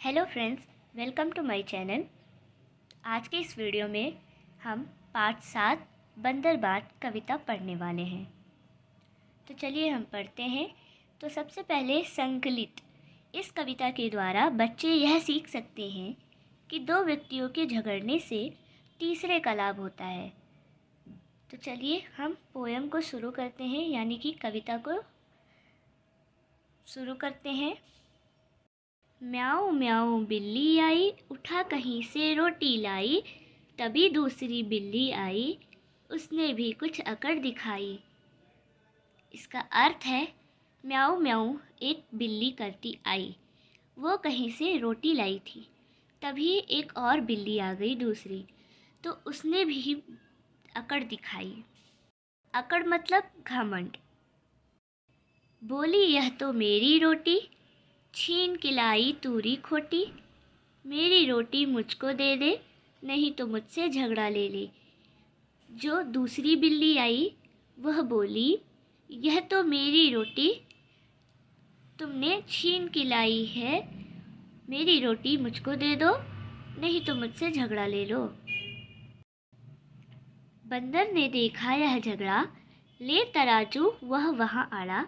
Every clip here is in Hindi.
Hello friends, welcome to my channel. आज के इस वीडियो में हम पार्ट 7 बंदर बाट कविता पढ़ने वाले हैं। तो चलिए हम पढ़ते हैं। तो सबसे पहले संकलित। इस कविता के द्वारा बच्चे यह सीख सकते हैं कि दो व्यक्तियों के झगड़ने से तीसरे का लाभ होता है। तो चलिए हम पोयम को शुरू करते हैं, यानी कि कविता को शुरू करते हैं। म्याऊं म्याऊं बिल्ली आई, उठा कहीं से रोटी लाई। तभी दूसरी बिल्ली आई, उसने भी कुछ अकड़ दिखाई। इसका अर्थ है, म्याऊं म्याऊं एक बिल्ली करती आई, वो कहीं से रोटी लाई थी। तभी एक और बिल्ली आ गई दूसरी, तो उसने भी अकड़ दिखाई। अकड़ मतलब घमंड। बोली यह तो मेरी रोटी, छीन के लाई तूरी खोटी। मेरी रोटी मुझको दे दे, नहीं तो मुझसे झगड़ा ले ले। जो दूसरी बिल्ली आई वह बोली, यह तो मेरी रोटी तुमने छीन के लाई है, मेरी रोटी मुझको दे दो, नहीं तो मुझसे झगड़ा ले लो। बंदर ने देखा यह झगड़ा, ले तराजू वह वहाँ आड़ा।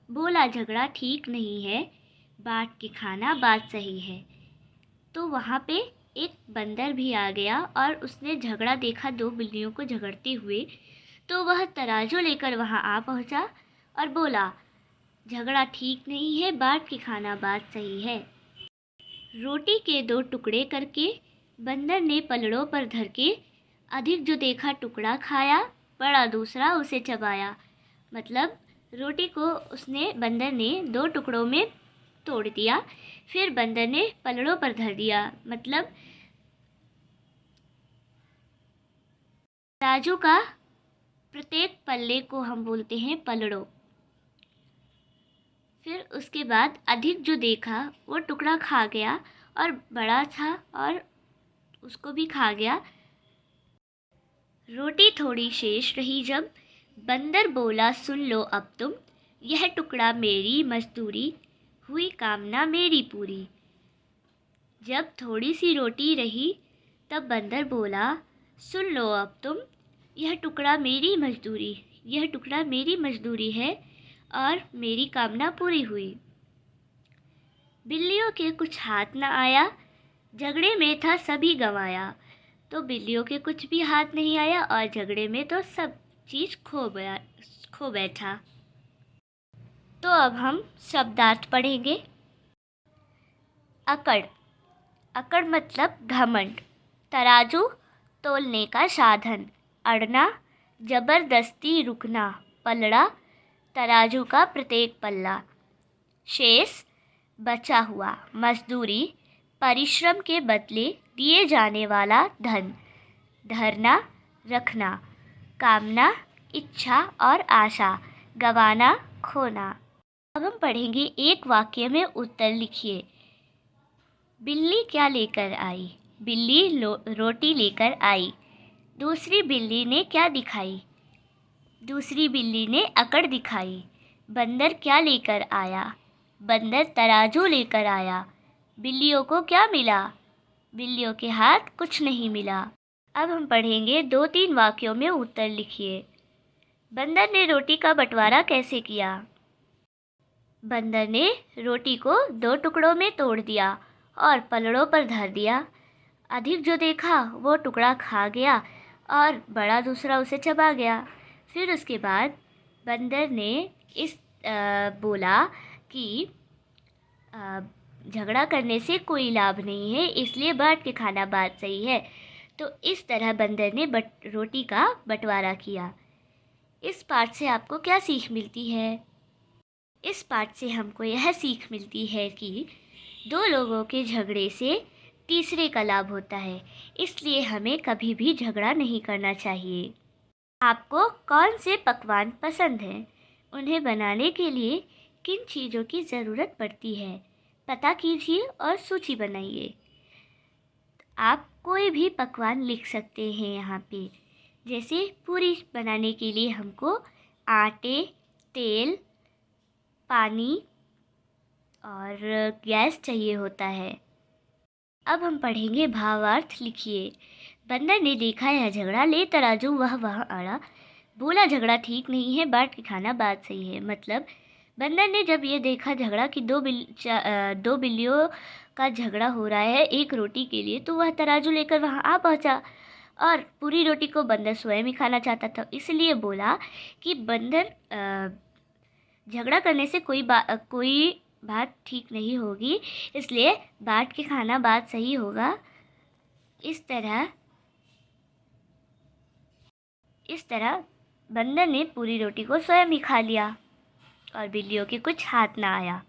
बोला झगड़ा ठीक नहीं है, बाँट के खाना बात सही है। तो वहाँ पे एक बंदर भी आ गया और उसने झगड़ा देखा दो बिल्लियों को झगड़ते हुए, तो वह तराजू लेकर वहाँ आ पहुँचा और बोला, झगड़ा ठीक नहीं है, बाँट के खाना बात सही है। रोटी के दो टुकड़े करके बंदर ने पलड़ों पर धर के, अधिक जो देखा टुकड़ा खाया, बड़ा दूसरा उसे चबाया। मतलब रोटी को बंदर ने दो टुकड़ों में तोड़ दिया, फिर बंदर ने पलड़ों पर धर दिया। मतलब तराजू का प्रत्येक पल्ले को हम बोलते हैं पलड़ों। फिर उसके बाद अधिक जो देखा वो टुकड़ा खा गया और बड़ा था और उसको भी खा गया। रोटी थोड़ी शेष रही जब, बंदर बोला सुन लो अब तुम। यह टुकड़ा मेरी मजदूरी, हुई कामना मेरी पूरी। जब थोड़ी सी रोटी रही तब बंदर बोला, सुन लो अब तुम। यह टुकड़ा मेरी मजदूरी है और मेरी कामना पूरी हुई। बिल्लियों के कुछ हाथ न आया, झगड़े में था सभी गंवाया। तो बिल्लियों के कुछ भी हाथ नहीं आया और झगड़े में तो सब चीज़ खो बैठा। तो अब हम शब्दार्थ पढ़ेंगे। अकड़। अकड़ मतलब घमंड। तराजू तोलने का साधन। अड़ना जबरदस्ती रुकना। पलड़ा तराजू का प्रत्येक पल्ला। शेष बचा हुआ। मजदूरी परिश्रम के बदले दिए जाने वाला धन। धरना रखना। कामना इच्छा और आशा। गंवाना खोना। अब हम पढ़ेंगे एक वाक्य में उत्तर लिखिए। बिल्ली क्या लेकर आई? बिल्ली रोटी लेकर आई। दूसरी बिल्ली ने क्या दिखाई? दूसरी बिल्ली ने अकड़ दिखाई। बंदर क्या लेकर आया? बंदर तराजू लेकर आया। बिल्लियों को क्या मिला? बिल्लियों के हाथ कुछ नहीं मिला। अब हम पढ़ेंगे 2-3 वाक्यों में उत्तर लिखिए। बंदर ने रोटी का बंटवारा कैसे किया? बंदर ने रोटी को 2 टुकड़ों में तोड़ दिया और पलड़ों पर धर दिया। अधिक जो देखा वो टुकड़ा खा गया और बड़ा दूसरा उसे चबा गया। फिर उसके बाद बंदर ने बोला कि झगड़ा करने से कोई लाभ नहीं है, इसलिए बाँट के खाना बात सही है। तो इस तरह बंदर ने रोटी का बंटवारा किया। इस पाठ से आपको क्या सीख मिलती है? इस पाठ से हमको यह सीख मिलती है कि दो लोगों के झगड़े से तीसरे का लाभ होता है, इसलिए हमें कभी भी झगड़ा नहीं करना चाहिए। आपको कौन से पकवान पसंद हैं? उन्हें बनाने के लिए किन चीज़ों की ज़रूरत पड़ती है? पता कीजिए और सूची बनाइए। आप कोई भी पकवान लिख सकते हैं यहाँ पे। जैसे पूरी बनाने के लिए हमको आटे, तेल, पानी और गैस चाहिए होता है। अब हम पढ़ेंगे भावार्थ लिखिए। बंदर ने देखा यह झगड़ा, ले तराजू वह वहाँ अड़ा, बोला झगड़ा ठीक नहीं है, बांट के खाना बात सही है। मतलब बंदर ने जब ये देखा झगड़ा कि दो बिल्लियों का झगड़ा हो रहा है एक रोटी के लिए, तो वह तराजू लेकर वहाँ आ पहुँचा और पूरी रोटी को बंदर स्वयं ही खाना चाहता था। इसलिए बोला कि बंदर झगड़ा करने से कोई बात ठीक नहीं होगी, इसलिए बांट के खाना बात सही होगा। इस तरह बंदर ने पूरी रोटी को स्वयं ही खा लिया और बिल्लियों के कुछ हाथ ना आया।